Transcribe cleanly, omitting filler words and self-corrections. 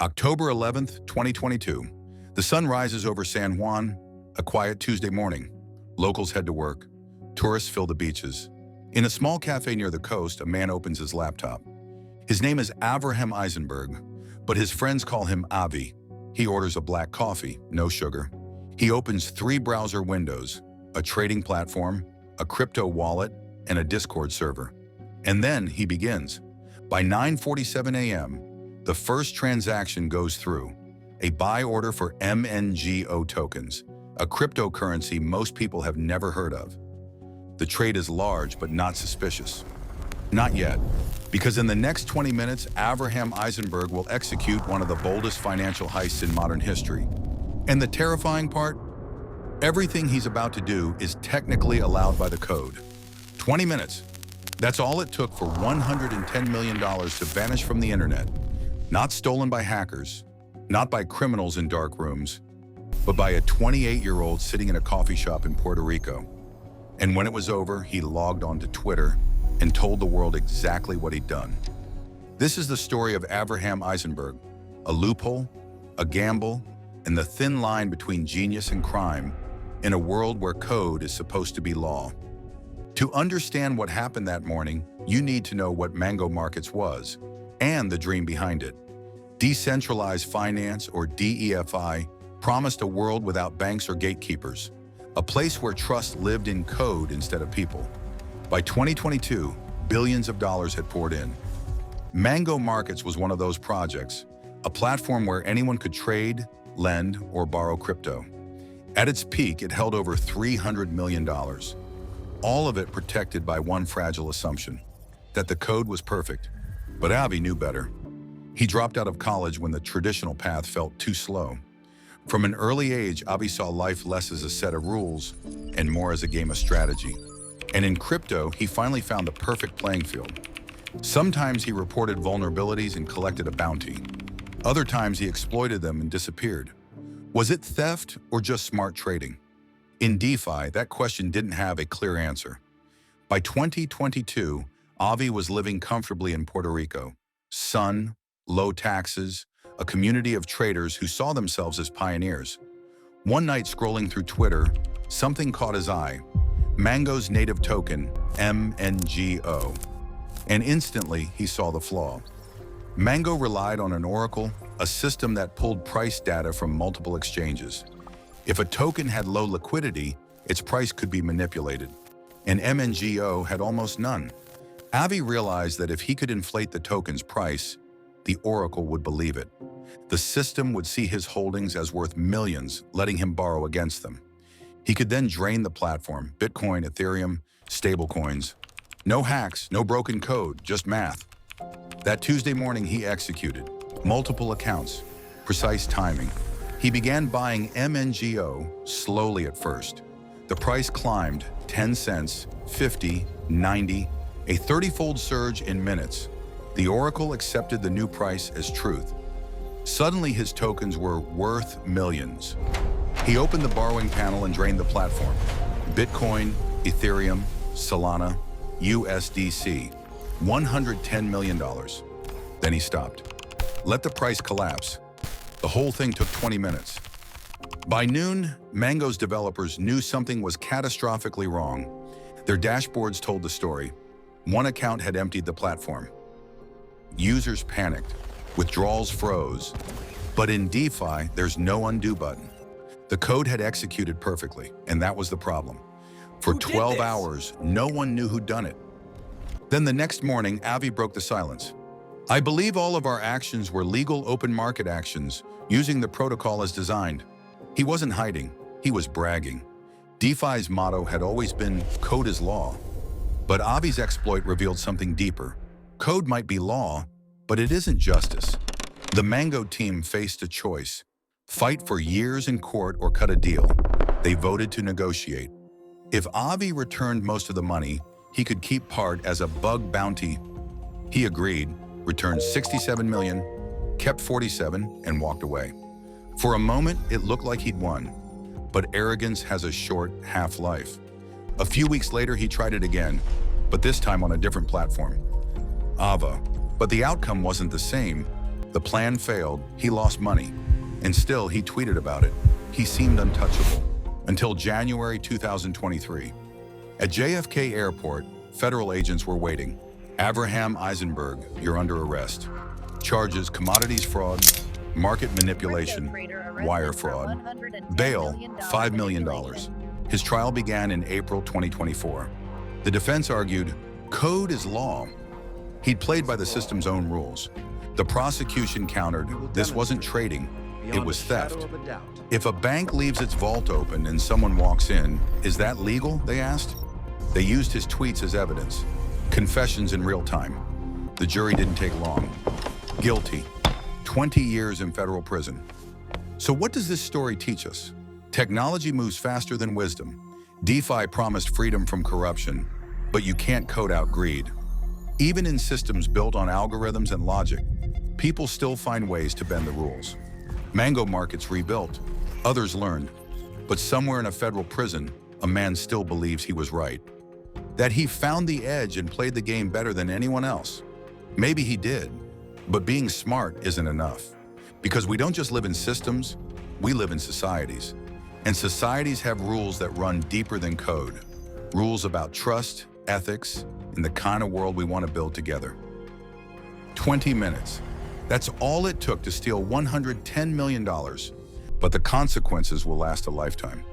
October 11th, 2022. The sun rises over San Juan, a quiet Tuesday morning. Locals head to work. Tourists fill the beaches. In a small cafe near the coast, a man opens his laptop. His name is Avraham Eisenberg, but his friends call him Avi. He orders a black coffee, no sugar. He opens 3 browser windows, a trading platform, a crypto wallet, and a Discord server. And then he begins. By 9:47 a.m., the first transaction goes through, a buy order for MNGO tokens, a cryptocurrency most people have never heard of. The trade is large but not suspicious. Not yet, because in the next 20 minutes, Avraham Eisenberg will execute one of the boldest financial heists in modern history. And the terrifying part? Everything he's about to do is technically allowed by the code. 20 minutes. That's all it took for $110 million to vanish from the internet. Not stolen by hackers, not by criminals in dark rooms, but by a 28-year-old sitting in a coffee shop in Puerto Rico. And when it was over, he logged onto Twitter and told the world exactly what he'd done. This is the story of Avraham Eisenberg, a loophole, a gamble, and the thin line between genius and crime in a world where code is supposed to be law. To understand what happened that morning, you need to know what Mango Markets was and the dream behind it. Decentralized finance, or DeFi, promised a world without banks or gatekeepers, a place where trust lived in code instead of people. By 2022, billions of dollars had poured in. Mango Markets was one of those projects, a platform where anyone could trade, lend, or borrow crypto. At its peak, it held over $300 million, all of it protected by one fragile assumption, that the code was perfect. But Avi knew better. He dropped out of college when the traditional path felt too slow. From an early age, Avi saw life less as a set of rules and more as a game of strategy. And in crypto, he finally found the perfect playing field. Sometimes he reported vulnerabilities and collected a bounty. Other times he exploited them and disappeared. Was it theft or just smart trading? In DeFi, that question didn't have a clear answer. By 2022, Avi was living comfortably in Puerto Rico. Sun, low taxes, a community of traders who saw themselves as pioneers. One night scrolling through Twitter, something caught his eye. Mango's native token, MNGO. And instantly, he saw the flaw. Mango relied on an oracle, a system that pulled price data from multiple exchanges. If a token had low liquidity, its price could be manipulated. And MNGO had almost none. Avi realized that if he could inflate the token's price, the oracle would believe it. The system would see his holdings as worth millions, letting him borrow against them. He could then drain the platform, Bitcoin, Ethereum, stablecoins. No hacks, no broken code, just math. That Tuesday morning, he executed. Multiple accounts, precise timing. He began buying MNGO slowly at first. The price climbed 10 cents, 50, 90, a 30-fold surge in minutes. The oracle accepted the new price as truth. Suddenly, his tokens were worth millions. He opened the borrowing panel and drained the platform. Bitcoin, Ethereum, Solana, USDC, $110 million. Then he stopped. Let the price collapse. The whole thing took 20 minutes. By noon, Mango's developers knew something was catastrophically wrong. Their dashboards told the story. One account had emptied the platform. Users panicked. Withdrawals froze. But in DeFi, there's no undo button. The code had executed perfectly, and that was the problem. For 12 hours, no one knew who'd done it. Then the next morning, Avi broke the silence. I believe all of our actions were legal open market actions, using the protocol as designed. He wasn't hiding, he was bragging. DeFi's motto had always been, code is law. But Avi's exploit revealed something deeper. Code might be law, but it isn't justice. The Mango team faced a choice. Fight for years in court or cut a deal. They voted to negotiate. If Avi returned most of the money, he could keep part as a bug bounty. He agreed, returned $67 million, kept 47, and walked away. For a moment, it looked like he'd won. But arrogance has a short half-life. A few weeks later, he tried it again, but this time on a different platform. Ava. But the outcome wasn't the same. The plan failed, he lost money, and still he tweeted about it. He seemed untouchable. Until January 2023. At JFK Airport, federal agents were waiting. Avraham Eisenberg, you're under arrest. Charges: commodities fraud, market manipulation, wire fraud. Bail: $5 million. His trial began in April 2024. The defense argued, code is law. He'd played by the system's own rules. The prosecution countered, this wasn't trading, it was theft. If a bank leaves its vault open and someone walks in, is that legal, they asked? They used his tweets as evidence. Confessions in real time. The jury didn't take long. Guilty. 20 years in federal prison. So what does this story teach us? Technology moves faster than wisdom. DeFi promised freedom from corruption, but you can't code out greed. Even in systems built on algorithms and logic, people still find ways to bend the rules. Mango markets rebuilt, others learned, but somewhere in a federal prison, a man still believes he was right. That he found the edge and played the game better than anyone else. Maybe he did, but being smart isn't enough. Because we don't just live in systems, we live in societies. And societies have rules that run deeper than code. Rules about trust, ethics, and the kind of world we want to build together. 20 minutes. That's all it took to steal $110 million, but the consequences will last a lifetime.